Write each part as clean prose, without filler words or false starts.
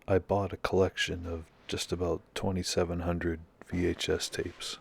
I bought a collection of just about 2,700 VHS tapes.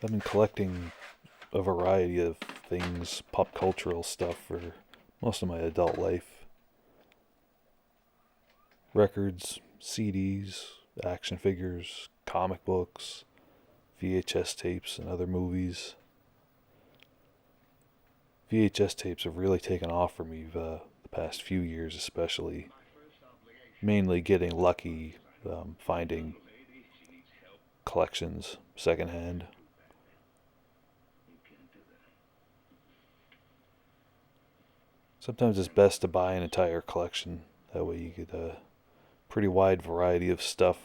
I've been collecting a variety of things, pop cultural stuff, for most of my adult life. Records, CDs, action figures, comic books, VHS tapes, and other movies. VHS tapes have really taken off for me the past few years, especially. Mainly getting lucky, finding collections secondhand. Sometimes it's best to buy an entire collection. That way you get a pretty wide variety of stuff.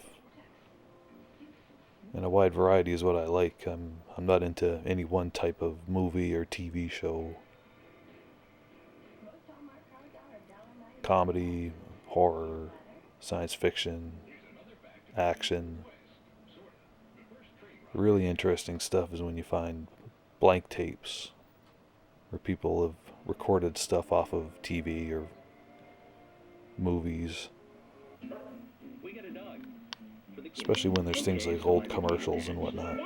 And a wide variety is what I like. I'm not into any one type of movie or TV show. Comedy, horror, science fiction, action. Really interesting stuff is when you find blank tapes where people have recorded stuff off of TV or movies. Especially when there's things like old commercials and whatnot.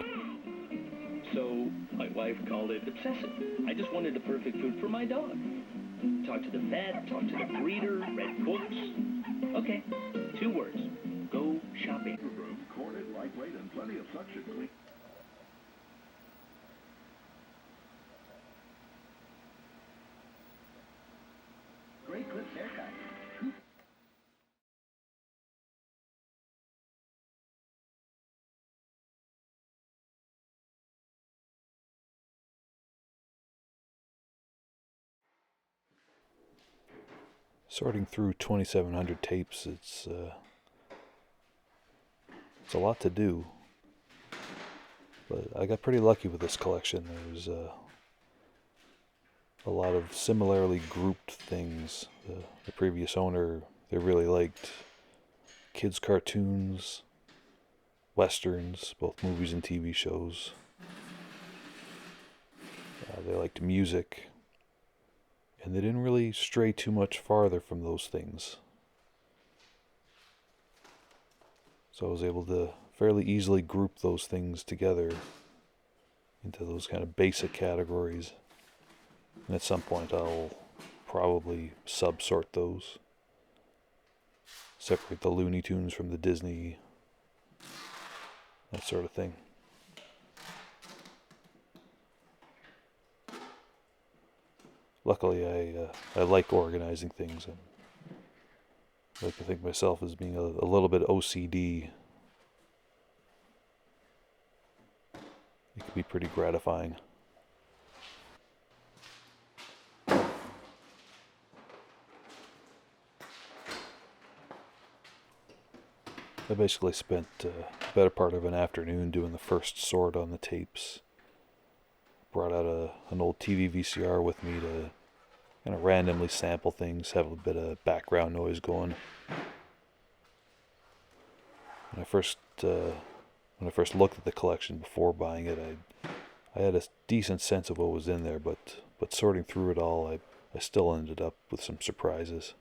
So my wife called it obsessive. I just wanted the perfect food for my dog. Talk to the vet, talk to the breeder, read books. Okay, 2 words. Go shopping. Corded, lightweight, and plenty of suction clean. Great clip haircut. Sorting through 2,700 tapes, it's a lot to do. But I got pretty lucky with this collection. There's a lot of similarly grouped things. The previous owner, they really liked kids' cartoons, westerns, both movies and TV shows. They liked music, and they didn't really stray too much farther from those things. So I was able to fairly easily group those things together into those kind of basic categories. And at some point, I'll probably subsort those, separate the Looney Tunes from the Disney, that sort of thing. Luckily, I like organizing things. I like to think of myself as being a little bit OCD. It can be pretty gratifying. I basically spent the better part of an afternoon doing the first sort on the tapes. Brought out an old TV VCR with me to kind of randomly sample things, have a bit of background noise going. When I first when I first looked at the collection before buying it, I had a decent sense of what was in there, but sorting through it all, I still ended up with some surprises.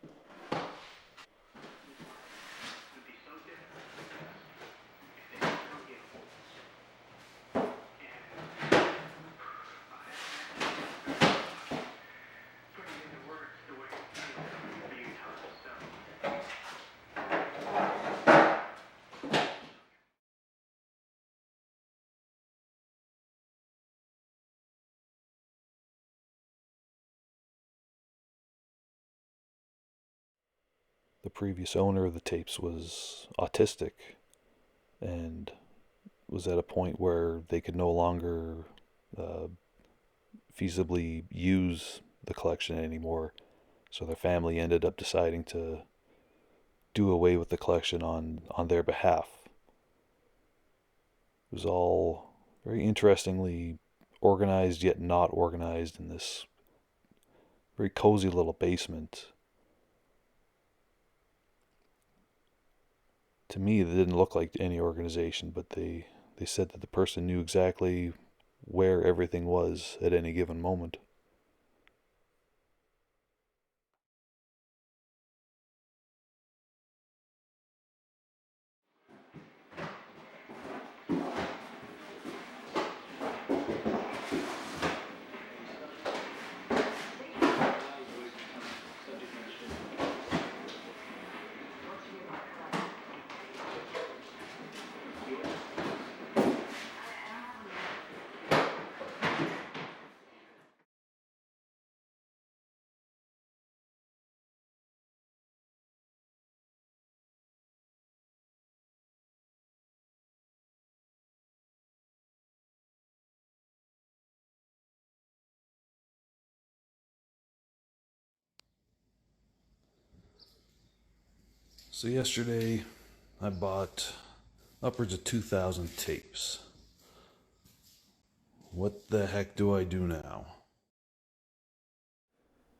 the previous owner of the tapes was autistic and was at a point where they could no longer uh, feasibly use the collection anymore. So their family ended up deciding to do away with the collection on their behalf. It was all very interestingly organized yet not organized in this very cozy little basement. To me, it didn't look like any organization, but they said that the person knew exactly where everything was at any given moment. So yesterday, I bought upwards of 2,000 tapes. What the heck do I do now?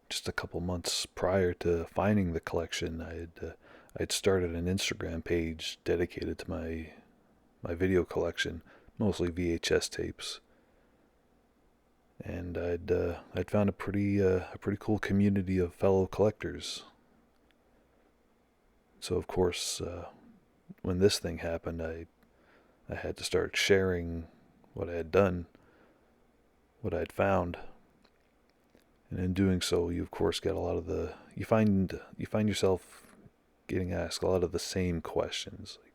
Just a couple months prior to finding the collection, I'd started an Instagram page dedicated to my video collection, mostly VHS tapes, and I'd found a pretty cool community of fellow collectors. So of course, when this thing happened, I had to start sharing what I had done, what I'd found, and in doing so, you of course get a lot of the you find yourself getting asked a lot of the same questions. Like,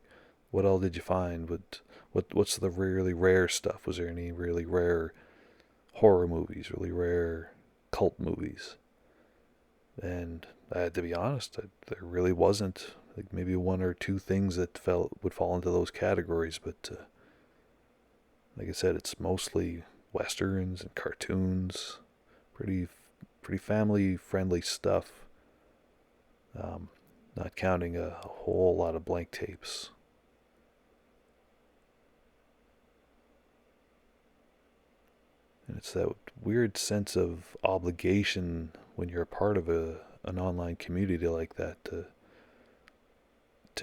what all did you find? What's the really rare stuff? Was there any really rare horror movies? Really rare cult movies? And I had to be honest, there really wasn't. Like maybe one or two things that would fall into those categories, but like I said, it's mostly westerns and cartoons, pretty pretty family friendly stuff. Um, Not counting a whole lot of blank tapes. And it's that weird sense of obligation when you're a part of an online community like that to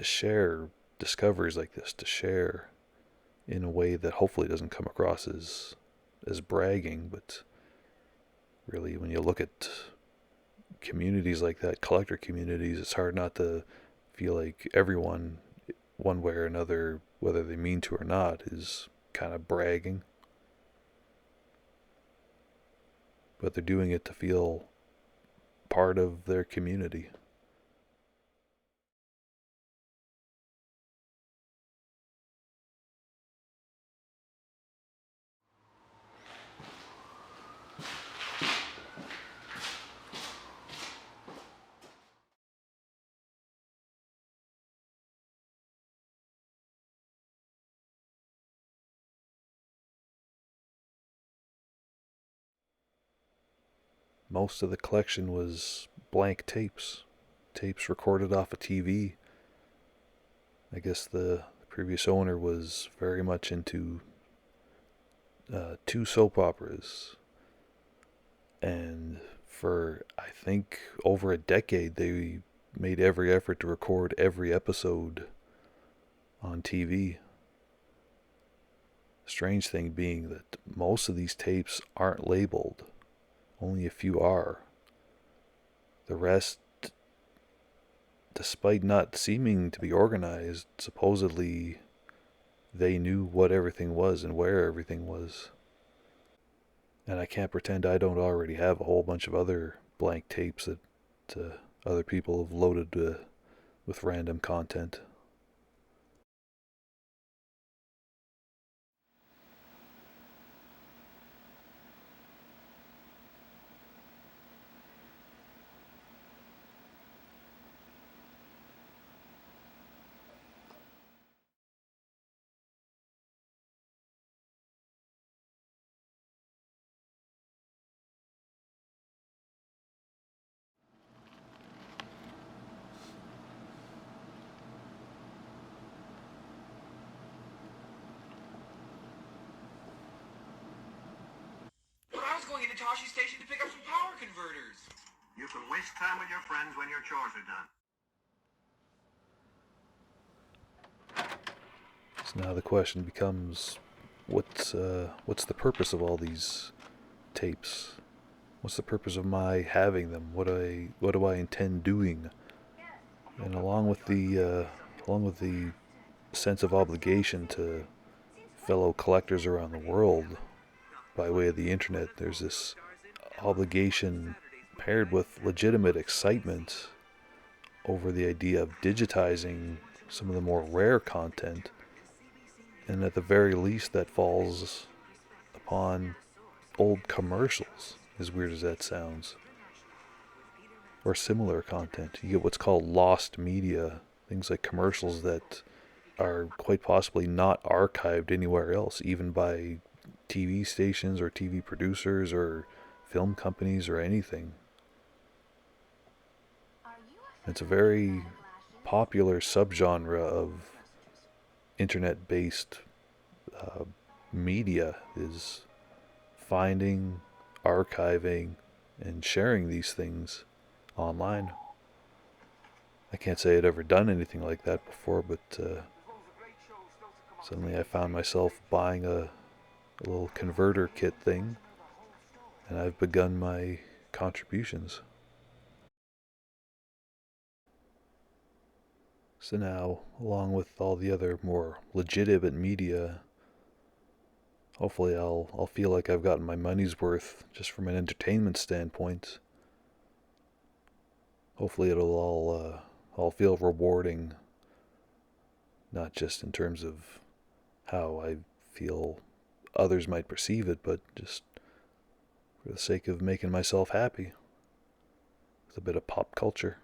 share discoveries like this, to share in a way that hopefully doesn't come across as bragging, but really when you look at communities like that, collector communities, it's hard not to feel like everyone, one way or another, whether they mean to or not, is kind of bragging. But they're doing it to feel part of their community. Most of the collection was blank tapes, tapes recorded off a TV. I guess the previous owner was very much into two soap operas, and for I think over a decade they made every effort to record every episode on TV. Strange thing being that most of these tapes aren't labeled, only a few are. The rest, despite not seeming to be organized, supposedly they knew what everything was and where everything was. And I can't pretend I don't already have a whole bunch of other blank tapes that other people have loaded with random content. going into Toshi Station to pick up some power converters. You can waste time with your friends when your chores are done. So now the question becomes, what's the purpose of all these tapes? What's the purpose of my having them? What do I intend doing? And along with the sense of obligation to fellow collectors around the world by way of the internet, there's this obligation paired with legitimate excitement over the idea of digitizing some of the more rare content, and at the very least that falls upon old commercials, as weird as that sounds, or similar content. You get what's called lost media, things like commercials that are quite possibly not archived anywhere else, even by TV stations or TV producers or film companies or anything. It's a very popular subgenre of internet-based media, is finding, archiving, and sharing these things online. I can't say I'd ever done anything like that before, but suddenly I found myself buying a little converter kit thing, and I've begun my contributions. So now, along with all the other more legitimate media, hopefully I'll feel like I've gotten my money's worth just from an entertainment standpoint. Hopefully it'll all feel rewarding, not just in terms of how I feel others might perceive it, but just for the sake of making myself happy with a bit of pop culture.